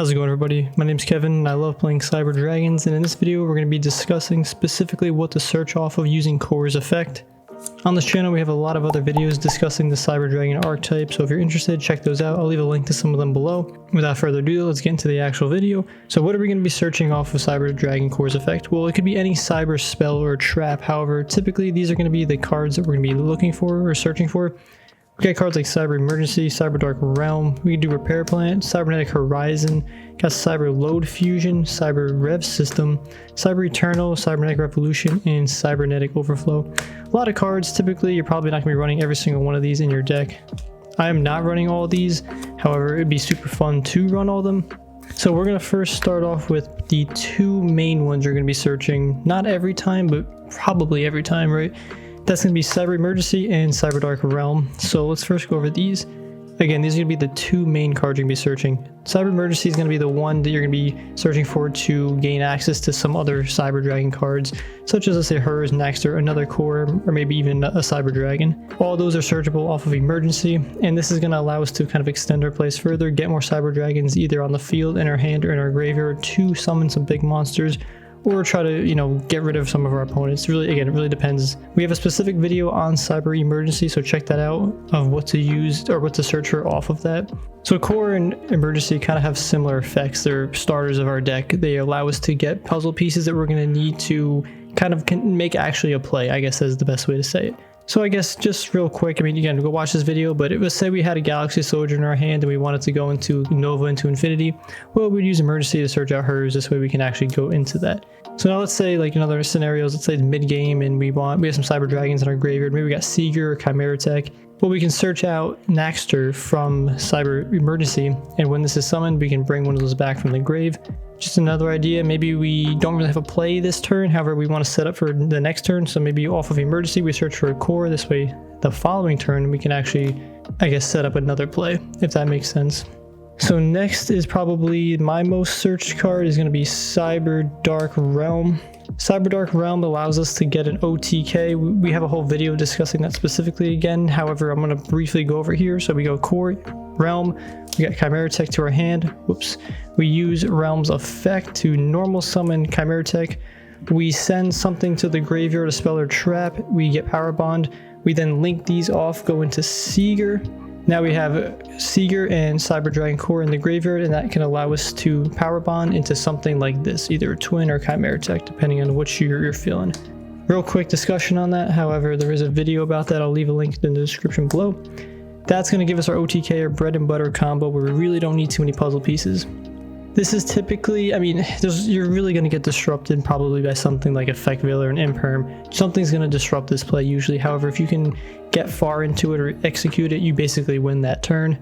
How's it going, everybody? My name's Kevin and I love playing Cyber Dragons, and in this video we're going to be discussing specifically what to search off of using Core's effect. On this channel we have a lot of other videos discussing the Cyber Dragon archetype, so if you're interested, check those out. I'll leave a link to some of them below. Without further ado, let's get into the actual video. So what are we going to be searching off of Cyber Dragon Core's effect? Well, it could be any cyber spell or trap. However, typically these are going to be the cards that we're going to be looking for or searching for. We got cards like Cyber Emergency, Cyberdark Realm, we can do Repair Plant, Cybernetic Horizon, got Cyberload Fusion, Cyber revsystem, Cyber Eternal, Cybernetic Revolution, and Cybernetic Overflow. A lot of cards. Typically you're probably not going to be running every single one of these in your deck. I am not running all of these, however it'd be super fun to run all of them. So we're going to first start off with the two main ones you're going to be searching, not every time, but probably every time, right? That's going to be Cyber Emergency and Cyberdark Realm. So let's first go over these. Again, these are going to be the two main cards you're going to be searching. Cyber Emergency is going to be the one that you're going to be searching for to gain access to some other Cyber Dragon cards, such as, let's say, Hers, Naxter, another Core, or maybe even a Cyber Dragon. All those are searchable off of Emergency, and this is going to allow us to kind of extend our plays further, get more Cyber Dragons either on the field, in our hand, or in our graveyard to summon some big monsters, or try to, get rid of some of our opponents. Really, again, it really depends. We have a specific video on Cyber Emergency, so check that out, of what to use or what to search for off of that. So Core and Emergency kind of have similar effects. They're starters of our deck. They allow us to get puzzle pieces that we're going to need to kind of make actually a play, I guess is the best way to say it. So I guess just real quick, again, go watch this video, but it was, say we had a Galaxy Soldier in our hand and we wanted to go into Nova into Infinity. Well, we'd use Emergency to search out Hers. This way we can actually go into that. So now let's say, like in other scenarios, let's say it's mid-game and we have some Cyber Dragons in our graveyard. Maybe we got Seeger or Chimera Tech. Well, we can search out Naxter from Cyber Emergency, and when this is summoned, we can bring one of those back from the grave. Just another idea, maybe we don't really have a play this turn, however we want to set up for the next turn, so maybe off of Emergency we search for a Core. This way the following turn we can actually, I guess, set up another play, if that makes sense. So next is probably my most searched card is going to be Cyberdark Realm. Cyberdark Realm allows us to get an OTK. We have a whole video discussing that specifically again. However, I'm going to briefly go over here. So we go Core, Realm, we got Chimera Tech to our hand. Whoops. We use Realm's effect to normal summon Chimera Tech. We send something to the graveyard, a spell or trap. We get Power Bond. We then link these off, go into Seeger. Now we have Seeger and Cyber Dragon Core in the graveyard, and that can allow us to Power Bond into something like this, either a Twin or Chimera Tech, depending on which you're feeling. Real quick discussion on that, however, there is a video about that. I'll leave a link in the description below. That's going to give us our OTK, or bread and butter combo, where we really don't need too many puzzle pieces. This is typically, you're really going to get disrupted probably by something like Effect Veil or an Imperm. Something's going to disrupt this play usually. However, if you can get far into it or execute it, you basically win that turn.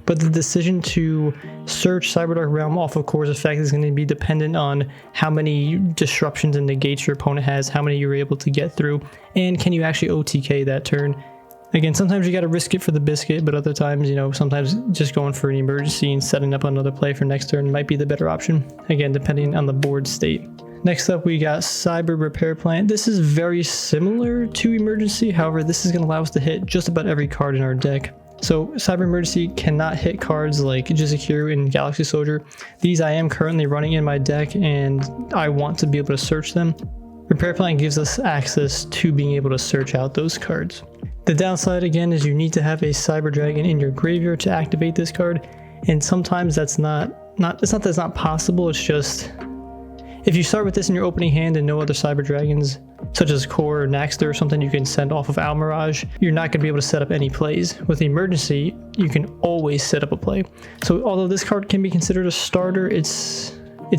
But the decision to search Cyberdark Realm off of Core's effect is going to be dependent on how many disruptions and negates your opponent has, how many you're able to get through, and can you actually OTK that turn. Again, sometimes you got to risk it for the biscuit, but other times, sometimes just going for an emergency and setting up another play for next turn might be the better option. Again, depending on the board state. Next up, we got Cyber Repair Plant. This is very similar to Emergency. However, this is going to allow us to hit just about every card in our deck. So Cyber Emergency cannot hit cards like Jizikiryu and Galaxy Soldier. These I am currently running in my deck and I want to be able to search them. Repair Plant gives us access to being able to search out those cards. The downside again is you need to have a Cyber Dragon in your graveyard to activate this card, and sometimes that's not that it's not possible. It's just if you start with this in your opening hand and no other Cyber Dragons, such as Core or Naxter or something you can send off of Almirage, you're not going to be able to set up any plays. With Emergency, you can always set up a play. So although this card can be considered a starter, it's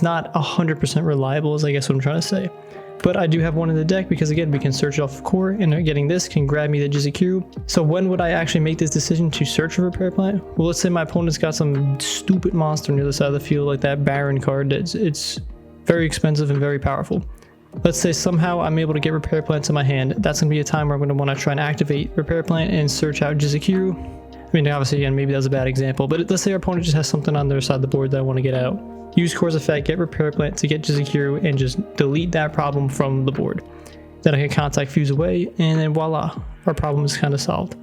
not 100% reliable, is I guess what I'm trying to say. But I do have one in the deck because, again, we can search off of Core, and getting this can grab me the Jizikiryu. So when would I actually make this decision to search for Repair Plant? Well, let's say my opponent's got some stupid monster on the other side of the field, like that Baron card. It's very expensive and very powerful. Let's say somehow I'm able to get Repair Plant to my hand. That's going to be a time where I'm going to want to try and activate Repair Plant and search out Jizikiryu. Obviously, again, maybe that was a bad example, but let's say our opponent just has something on their side of the board that I want to get out. Use Core's effect, get Repair Plant to get Jizikiryu, and just delete that problem from the board. Then I can contact Fuse away, and then voila, our problem is kind of solved.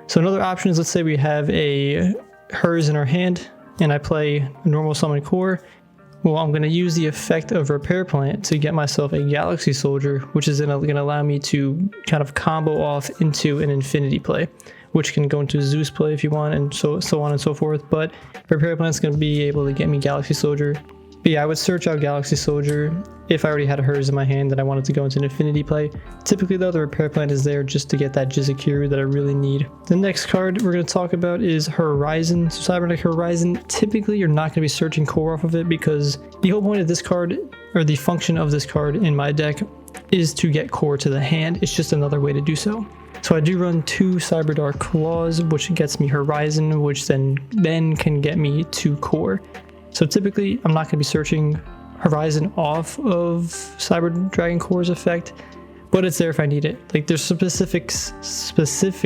So another option is, let's say we have a Hers in our hand. and I play a normal summon core, well, I'm going to use the effect of Repair Plant to get myself a Galaxy Soldier, which is going to allow me to kind of combo off into an Infinity play, which can go into Zeus play if you want, and so on and so forth. But Repair Plant is going to be able to get me Galaxy Soldier. But yeah, I would search out Galaxy Soldier if I already had hers in my hand and I wanted to go into an Infinity play. Typically though, the Repair Plant is there just to get that Jizakuru that I really need. The next card we're going to talk about is Horizon. So Cybernetic Horizon, typically you're not going to be searching core off of it, because the whole point of this card, or the function of this card in my deck, is to get core to the hand. It's just another way to do so. So I do run 2 Cyberdark Claws, which gets me Horizon, which then can get me to core. So typically, I'm not going to be searching Horizon off of Cyber Dragon Core's effect, but it's there if I need it. Like, there's specific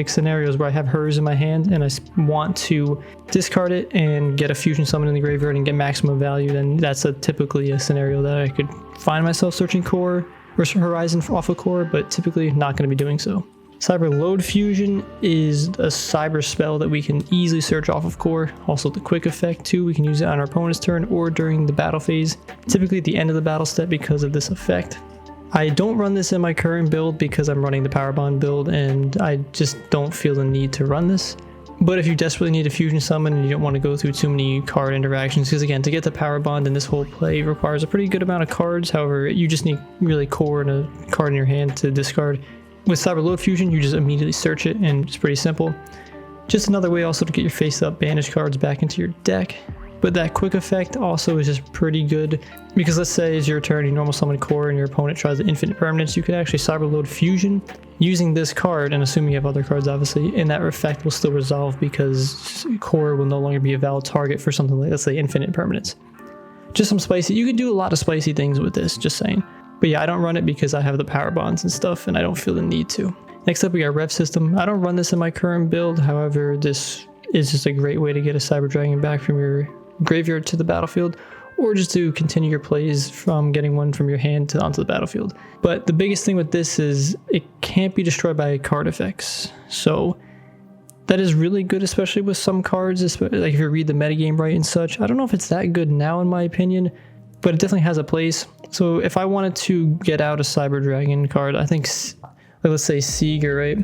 scenarios where I have hers in my hand and I want to discard it and get a fusion summon in the graveyard and get maximum value. Then that's typically a scenario that I could find myself searching core or Horizon off of core, but typically not going to be doing so. Cyberload Fusion is a cyber spell that we can easily search off of core. Also the quick effect too, we can use it on our opponent's turn or during the battle phase, typically at the end of the battle step because of this effect. I don't run this in my current build because I'm running the Power Bond build and I just don't feel the need to run this. But if you desperately need a fusion summon and you don't want to go through too many card interactions, because again, to get the Power Bond in this whole play requires a pretty good amount of cards. However, you just need really core and a card in your hand to discard. With Cyberload Fusion, you just immediately search it, and it's pretty simple. Just another way also to get your face-up banished cards back into your deck. But that quick effect also is just pretty good, because let's say it's your turn, you normal summon core, and your opponent tries the infinite permanence, you could actually Cyberload Fusion using this card, and assuming you have other cards obviously, and that effect will still resolve because core will no longer be a valid target for something like, let's say, infinite permanence. Just some spicy, you could do a lot of spicy things with this, just saying. But yeah, I don't run it because I have the power bonds and stuff and I don't feel the need to. Next up, we got revsystem. I don't run this in my current build. However, this is just a great way to get a Cyber Dragon back from your graveyard to the battlefield, or just to continue your plays from getting one from your hand to onto the battlefield. But the biggest thing with this is it can't be destroyed by card effects. So that is really good, especially with some cards, like if you read the metagame right and such. I don't know if it's that good now in my opinion, but it definitely has a place. So if I wanted to get out a Cyber Dragon card, I think, like let's say Seeger, right?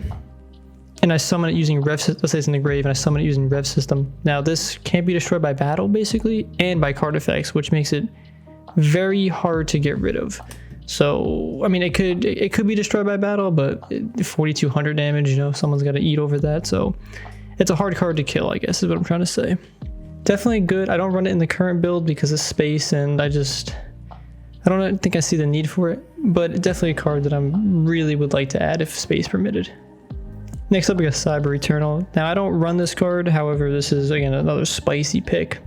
And I summon it using let's say it's in the grave, and I summon it using revsystem. Now this can't be destroyed by battle, basically, and by card effects, which makes it very hard to get rid of. So, I mean, it could be destroyed by battle, but 4,200 damage, you know, someone's got to eat over that. So it's a hard card to kill, I guess is what I'm trying to say. Definitely good. I don't run it in the current build because of space, and I don't think I see the need for it, but definitely a card that I really would like to add if space permitted. Next up, we got Cyber Eternal. Now, I don't run this card, however, this is, again, another spicy pick.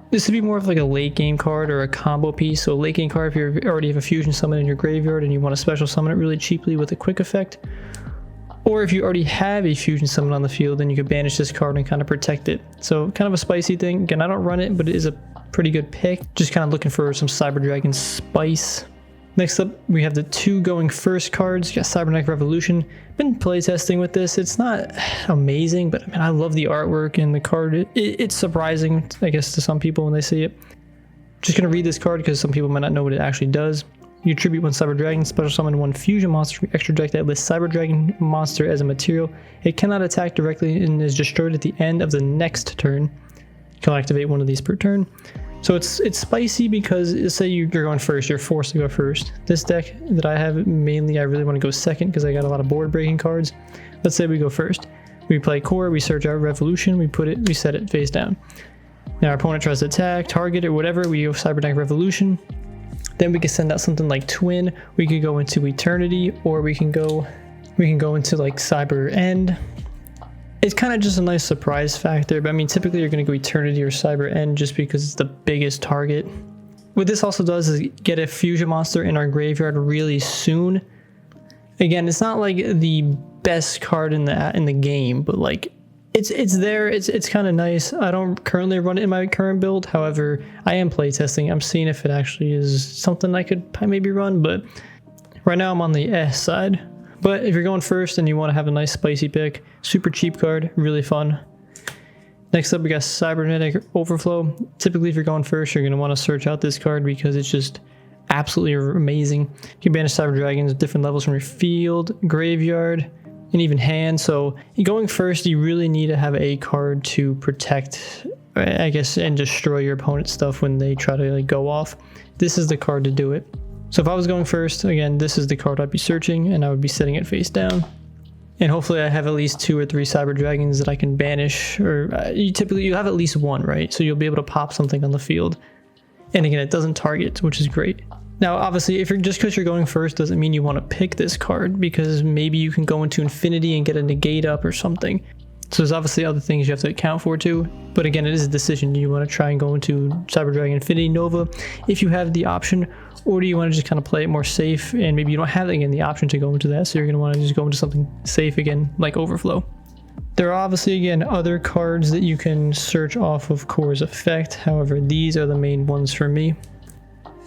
This would be more of like a late game card or a combo piece. So a late game card if you already have a fusion summon in your graveyard and you want to special summon it really cheaply with a quick effect. Or if you already have a fusion summon on the field, then you could banish this card and kind of protect it. So kind of a spicy thing. Again, I don't run it, but it is a pretty good pick. Just kind of looking for some Cyber Dragon spice. Next up, we have the 2 going first cards. You got Cybernetic Revolution. Been playtesting with this. It's not amazing, but I mean, I love the artwork and the card. It's surprising, I guess, to some people when they see it. Just gonna read this card because some people might not know what it actually does. You tribute 1 Cyber Dragon, special summon 1 fusion monster from your extra deck that lists Cyber Dragon monster as a material. It cannot attack directly and is destroyed at the end of the next turn. You can activate 1 of these per turn. So it's spicy because let's say you're going first, you're forced to go first. This deck that I have, mainly I really want to go second because I got a lot of board breaking cards. Let's say we go first. We play core, we search out Revolution, we set it face down. Now our opponent tries to attack, target, or whatever, we go Cybernetic Revolution. Then we can send out something like Twin. We could go into Eternity, or we can go into like Cyber End. It's kind of just a nice surprise factor, but I mean, typically you're going to go Eternity or Cyber End just because it's the biggest target. What this also does is get a fusion monster in our graveyard really soon. Again, it's not like the best card in the game, but like it's there. It's kind of nice. I don't currently run it in my current build. However, I am playtesting. I'm seeing if it actually is something I could maybe run, but right now I'm on the S side. But if you're going first and you want to have a nice spicy pick, super cheap card, really fun. Next up, we got Cybernetic overflow. Typically, if you're going first, you're going to want to search out this card because it's just absolutely amazing. You can banish cyber dragons at different levels from your field, graveyard, and even hand. So going first, you really need to have a card to protect, I guess, and destroy your opponent's stuff when they try to like go off. This is the card to do it. So if I was going first, again, this is the card I'd be searching, and I would be setting it face down. And hopefully I have at least 2 or 3 cyber dragons that I can banish, or you have at least 1, right? So you'll be able to pop something on the field. And again, it doesn't target, which is great. Now, obviously, if you're just because you're going first doesn't mean you want to pick this card, because maybe you can go into infinity and get a negate up or something. So there's obviously other things you have to account for too. But again, it is a decision. Do you want to try and go into Cyber Dragon Infinity Nova if you have the option, or do you want to just kind of play it more safe and maybe you don't have again the option to go into that, so you're going to want to just go into something safe again like Overflow. There are obviously again other cards that you can search off of Core's effect. However, these are the main ones for me.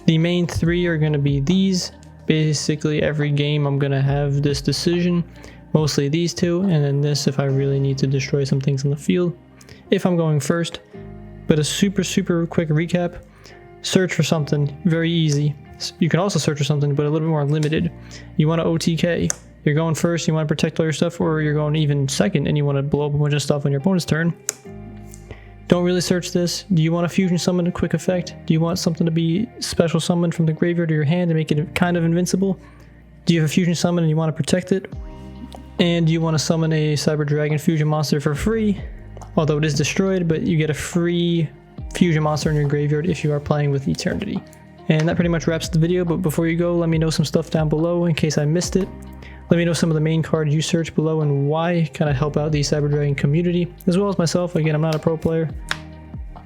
The main 3 are going to be these. Basically every game I'm going to have this decision. Mostly these 2, and then this if I really need to destroy some things on the field if I'm going first. But a super quick recap: search for something, very easy. You can also search for something, but a little bit more limited. You want to OTK. You're going first, you want to protect all your stuff, or you're going even second and you want to blow up a bunch of stuff on your opponent's turn. Don't really search this. Do you want to fusion summon a quick effect? Do you want something to be special summoned from the graveyard to your hand to make it kind of invincible? Do you have a fusion summon and you want to protect it? And do you want to summon a Cyber Dragon fusion monster for free? Although it is destroyed, but you get a free fusion monster in your graveyard if you are playing with Eternity. And that pretty much wraps the video, but before you go, let me know some stuff down below in case I missed it. Let me know some of the main cards you search below and why, kind of help out the Cyber Dragon community, as well as myself. Again, I'm not a pro player.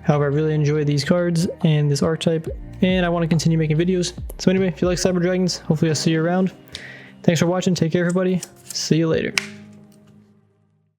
However, I really enjoy these cards and this archetype, and I want to continue making videos. So anyway, if you like Cyber Dragons, hopefully I'll see you around. Thanks for watching. Take care, everybody. See you later.